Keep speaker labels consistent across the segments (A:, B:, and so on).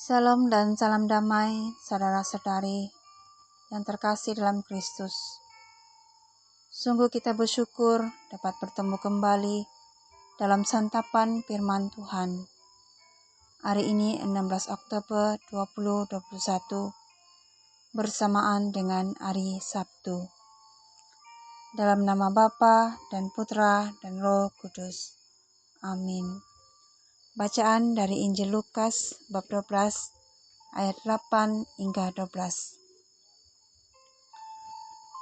A: Salam dan salam damai, saudara-saudari yang terkasih dalam Kristus. Sungguh kita bersyukur dapat bertemu kembali dalam santapan firman Tuhan. Hari ini 16 Oktober 2021 bersamaan dengan hari Sabtu. Dalam nama Bapa dan Putra dan Roh Kudus. Amin. Bacaan dari Injil Lukas bab 12 ayat 8 hingga 12.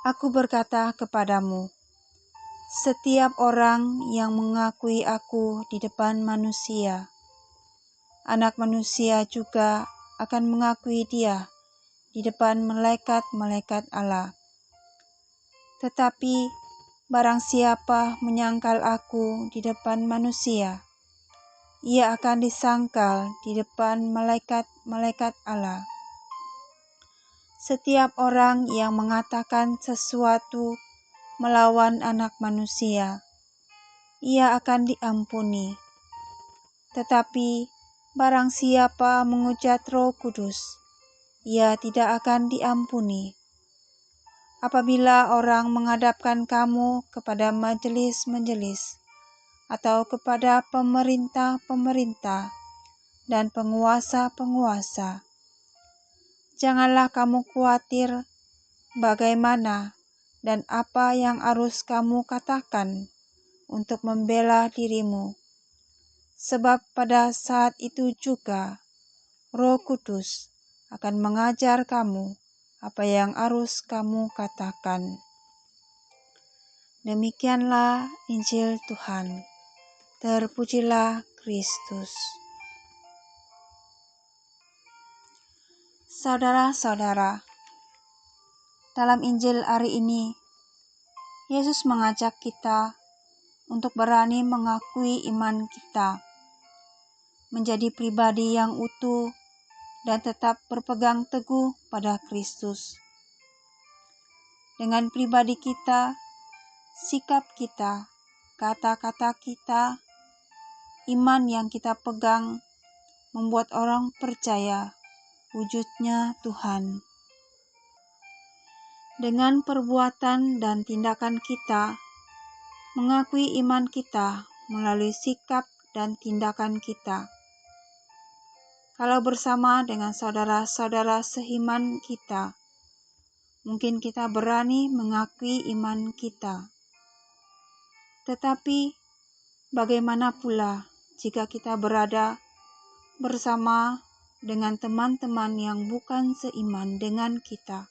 A: Aku berkata kepadamu, setiap orang yang mengakui aku di depan manusia, Anak Manusia juga akan mengakui dia di depan malaikat-malaikat Allah. Tetapi barang siapa menyangkal aku di depan manusia, ia akan disangkal di depan malaikat-malaikat Allah. Setiap orang yang mengatakan sesuatu melawan Anak Manusia, ia akan diampuni. Tetapi barang siapa menghujat Roh Kudus, ia tidak akan diampuni. Apabila orang menghadapkan kamu kepada majelis-majelis atau kepada pemerintah-pemerintah dan penguasa-penguasa, janganlah kamu khawatir bagaimana dan apa yang harus kamu katakan untuk membela dirimu. Sebab pada saat itu juga Roh Kudus akan mengajar kamu apa yang harus kamu katakan. Demikianlah Injil Tuhan. Terpujilah Kristus. Saudara-saudara, dalam Injil hari ini, Yesus mengajak kita untuk berani mengakui iman kita, menjadi pribadi yang utuh dan tetap berpegang teguh pada Kristus. Dengan pribadi kita, sikap kita, kata-kata kita, iman yang kita pegang membuat orang percaya wujudnya Tuhan. Dengan perbuatan dan tindakan kita, mengakui iman kita melalui sikap dan tindakan kita. Kalau bersama dengan saudara-saudara seiman kita, mungkin kita berani mengakui iman kita. Tetapi bagaimana pula jika kita berada bersama dengan teman-teman yang bukan seiman dengan kita?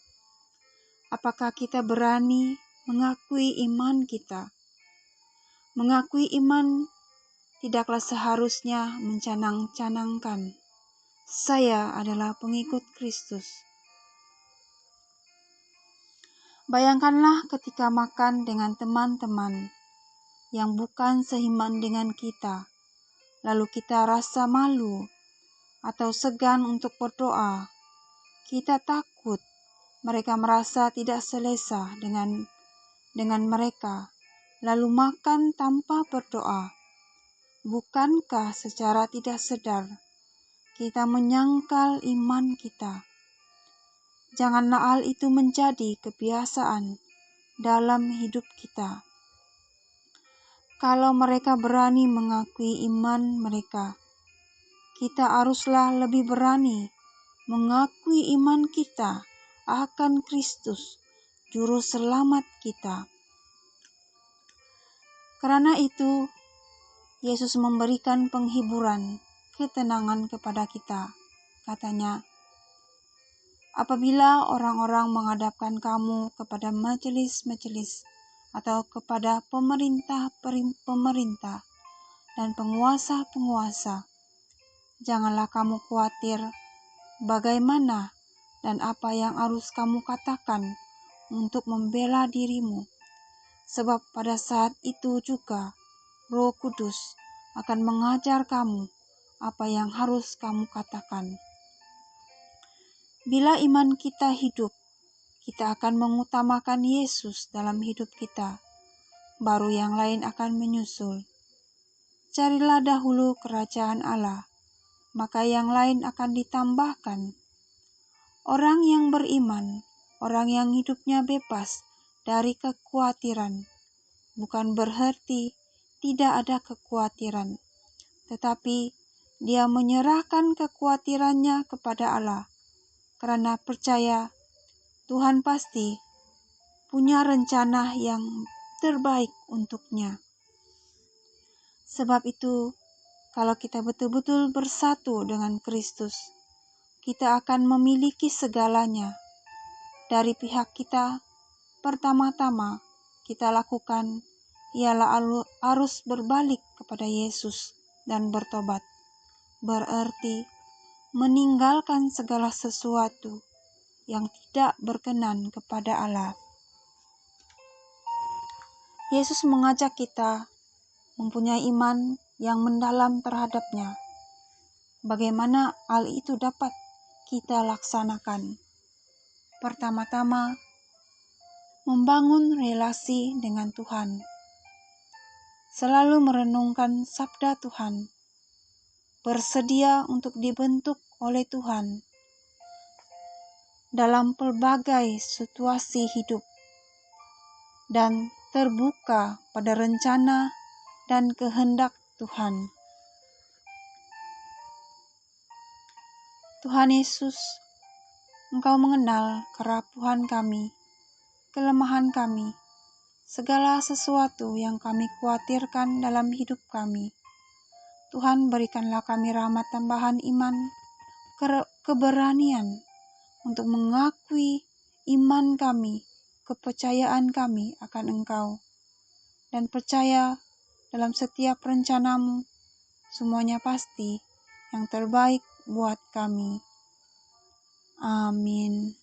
A: Apakah kita berani mengakui iman kita? Mengakui iman tidaklah seharusnya mencanang-canangkan, saya adalah pengikut Kristus. Bayangkanlah ketika makan dengan teman-teman yang bukan seiman dengan kita, lalu kita rasa malu atau segan untuk berdoa. Kita takut mereka merasa tidak selesa dengan mereka, lalu makan tanpa berdoa. Bukankah secara tidak sadar kita menyangkal iman kita? Janganlah hal itu menjadi kebiasaan dalam hidup kita. Kalau mereka berani mengakui iman mereka, kita haruslah lebih berani mengakui iman kita akan Kristus, Juru Selamat kita. Karena itu, Yesus memberikan penghiburan, ketenangan kepada kita. Katanya, apabila orang-orang menghadapkan kamu kepada majelis-majelis atau kepada pemerintah-pemerintah dan penguasa-penguasa, janganlah kamu khawatir bagaimana dan apa yang harus kamu katakan untuk membela dirimu. Sebab pada saat itu juga Roh Kudus akan mengajar kamu apa yang harus kamu katakan. Bila iman kita hidup, kita akan mengutamakan Yesus dalam hidup kita. Baru yang lain akan menyusul. Carilah dahulu kerajaan Allah maka yang lain akan ditambahkan. Orang yang beriman, orang yang hidupnya bebas dari kekhawatiran, bukan berarti tidak ada kekhawatiran, tetapi dia menyerahkan kekhawatirannya kepada Allah, karena percaya Tuhan pasti punya rencana yang terbaik untuknya. Sebab itu, kalau kita betul-betul bersatu dengan Kristus, kita akan memiliki segalanya. Dari pihak kita, pertama-tama kita lakukan ialah harus berbalik kepada Yesus dan bertobat. Berarti meninggalkan segala sesuatu yang tidak berkenan kepada Allah. Yesus mengajak kita mempunyai iman yang mendalam terhadapnya. Bagaimana hal itu dapat kita laksanakan? Pertama-tama, membangun relasi dengan Tuhan. Selalu merenungkan sabda Tuhan. Bersedia untuk dibentuk oleh Tuhan dalam pelbagai situasi hidup. Dan terbuka pada rencana dan kehendak Tuhan. Tuhan Yesus, Engkau mengenal kerapuhan kami, kelemahan kami, segala sesuatu yang kami khawatirkan dalam hidup kami. Tuhan, berikanlah kami rahmat tambahan iman, keberanian untuk mengakui iman kami, kepercayaan kami akan Engkau, dan percaya dalam setiap rencanamu, semuanya pasti yang terbaik buat kami. Amin.